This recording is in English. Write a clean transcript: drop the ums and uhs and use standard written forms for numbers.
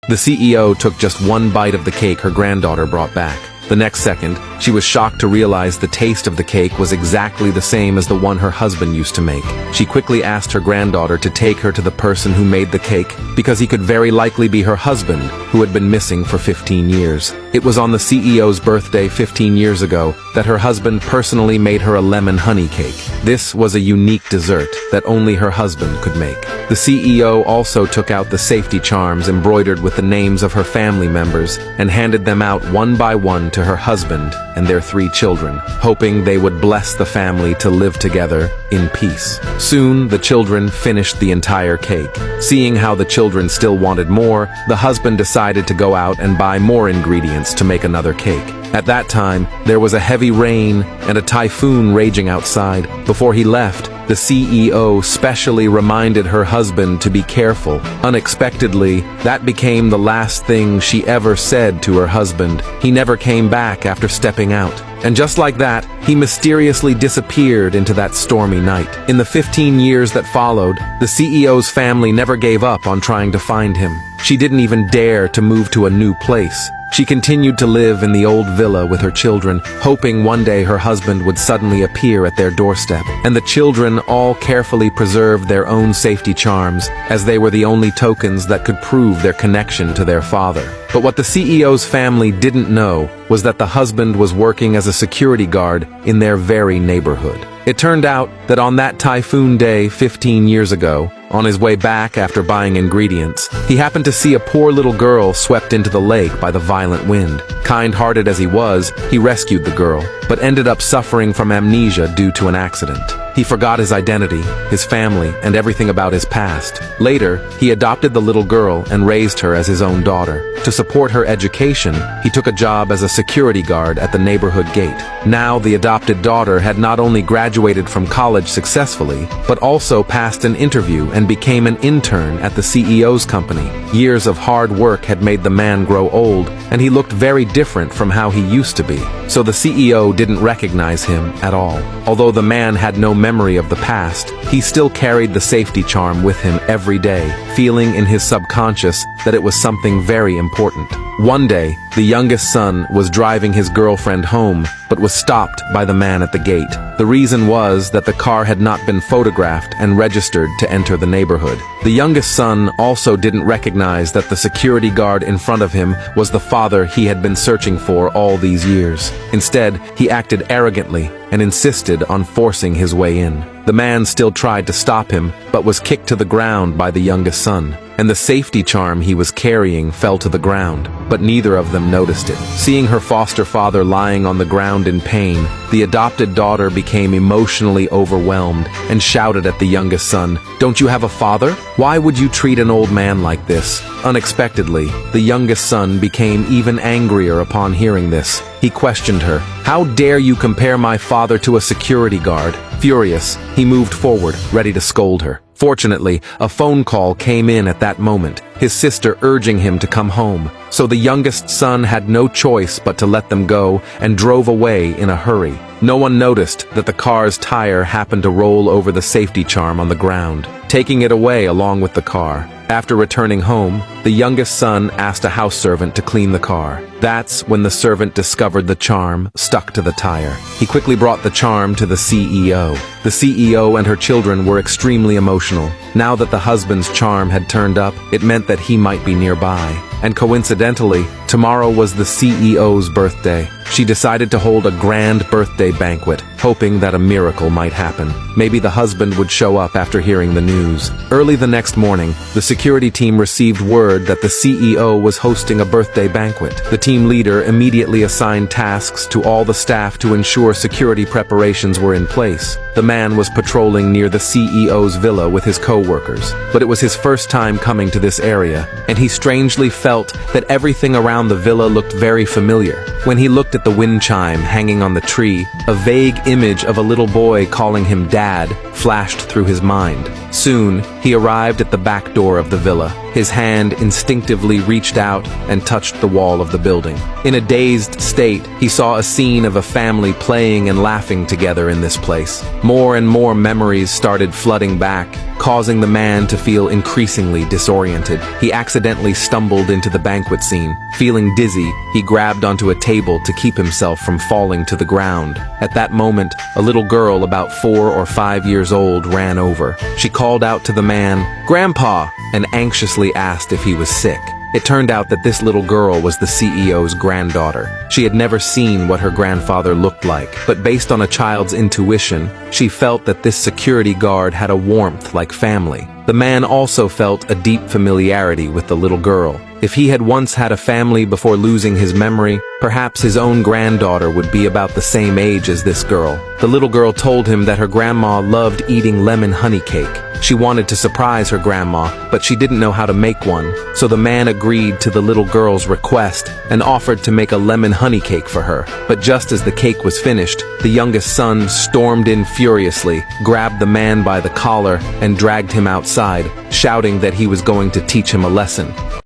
The CEO took just one bite of the cake her granddaughter brought back. The next second, she was shocked to realize the taste of the cake was exactly the same as the one her husband used to make. She quickly asked her granddaughter to take her to the person who made the cake, because he could very likely be her husband, who had been missing for 15 years. It was on the CEO's birthday 15 years ago that her husband personally made her a lemon honey cake. This was a unique dessert that only her husband could make. The CEO also took out the safety charms embroidered with the names of her family members and handed them out one by one to her husband and their 3 children, hoping they would bless the family to live together in peace. Soon, the children finished the entire cake. Seeing how the children still wanted more, the husband decided to go out and buy more ingredients to make another cake. At that time, there was a heavy rain and a typhoon raging outside. Before he left, the CEO specially reminded her husband to be careful. Unexpectedly, that became the last thing she ever said to her husband. He never came back after stepping out. And just like that, he mysteriously disappeared into that stormy night. In the 15 years that followed, the CEO's family never gave up on trying to find him. She didn't even dare to move to a new place. She continued to live in the old villa with her children, hoping one day her husband would suddenly appear at their doorstep. And the children all carefully preserved their own safety charms, as they were the only tokens that could prove their connection to their father. But what the CEO's family didn't know was that the husband was working as a security guard in their very neighborhood. It turned out that on that typhoon day 15 years ago, on his way back after buying ingredients, he happened to see a poor little girl swept into the lake by the violent wind. Kind-hearted as he was, he rescued the girl, but ended up suffering from amnesia due to an accident. He forgot his identity, his family, and everything about his past. Later, he adopted the little girl and raised her as his own daughter. To support her education, he took a job as a security guard at the neighborhood gate. Now, the adopted daughter had not only graduated from college successfully, but also passed an interview and became an intern at the CEO's company. Years of hard work had made the man grow old, and he looked very different from how he used to be. So the CEO didn't recognize him at all. Although the man had no memory of the past, he still carried the safety charm with him every day, feeling in his subconscious that it was something very important. One day, the youngest son was driving his girlfriend home, but was stopped by the man at the gate. The reason was that the car had not been photographed and registered to enter the neighborhood. The youngest son also didn't recognize that the security guard in front of him was the father he had been searching for all these years. Instead, he acted arrogantly and insisted on forcing his way in. The man still tried to stop him, but was kicked to the ground by the youngest son, and the safety charm he was carrying fell to the ground, but neither of them noticed it. Seeing her foster father lying on the ground in pain, the adopted daughter became emotionally overwhelmed and shouted at the youngest son, "Don't you have a father? Why would you treat an old man like this?" Unexpectedly, the youngest son became even angrier upon hearing this. He questioned her, "How dare you compare my father to a security guard?" Furious, he moved forward, ready to scold her. Fortunately, a phone call came in at that moment, his sister urging him to come home. So the youngest son had no choice but to let them go and drove away in a hurry. No one noticed that the car's tire happened to roll over the safety charm on the ground, taking it away along with the car. After returning home, the youngest son asked a house servant to clean the car. That's when the servant discovered the charm stuck to the tire. He quickly brought the charm to the CEO. The CEO and her children were extremely emotional. Now that the husband's charm had turned up, it meant that he might be nearby. And coincidentally, tomorrow was the CEO's birthday. She decided to hold a grand birthday banquet, hoping that a miracle might happen. Maybe the husband would show up after hearing the news. Early the next morning, the security team received word that the CEO was hosting a birthday banquet. The team leader immediately assigned tasks to all the staff to ensure security preparations were in place. The man was patrolling near the CEO's villa with his co-workers, but it was his first time coming to this area, and he strangely felt that everything around the villa looked very familiar. When he looked at the wind chime hanging on the tree, a vague image of a little boy calling him Dad flashed through his mind. Soon, he arrived at the back door of the villa. His hand instinctively reached out and touched the wall of the building. In a dazed state, he saw a scene of a family playing and laughing together in this place. More and more memories started flooding back, causing the man to feel increasingly disoriented. He accidentally stumbled into the banquet scene. Feeling dizzy, he grabbed onto a table to keep himself from falling to the ground. At that moment, a little girl about 4 or 5 years old ran over. She called out to the man, "Grandpa," and anxiously asked if he was sick. It turned out that this little girl was the CEO's granddaughter. She had never seen what her grandfather looked like, but based on a child's intuition, she felt that this security guard had a warmth like family. The man also felt a deep familiarity with the little girl. If he had once had a family before losing his memory, perhaps his own granddaughter would be about the same age as this girl. The little girl told him that her grandma loved eating lemon honey cake. She wanted to surprise her grandma, but she didn't know how to make one, so the man agreed to the little girl's request and offered to make a lemon honey cake for her. But just as the cake was finished, the youngest son stormed in furiously, grabbed the man by the collar, and dragged him outside, shouting that he was going to teach him a lesson.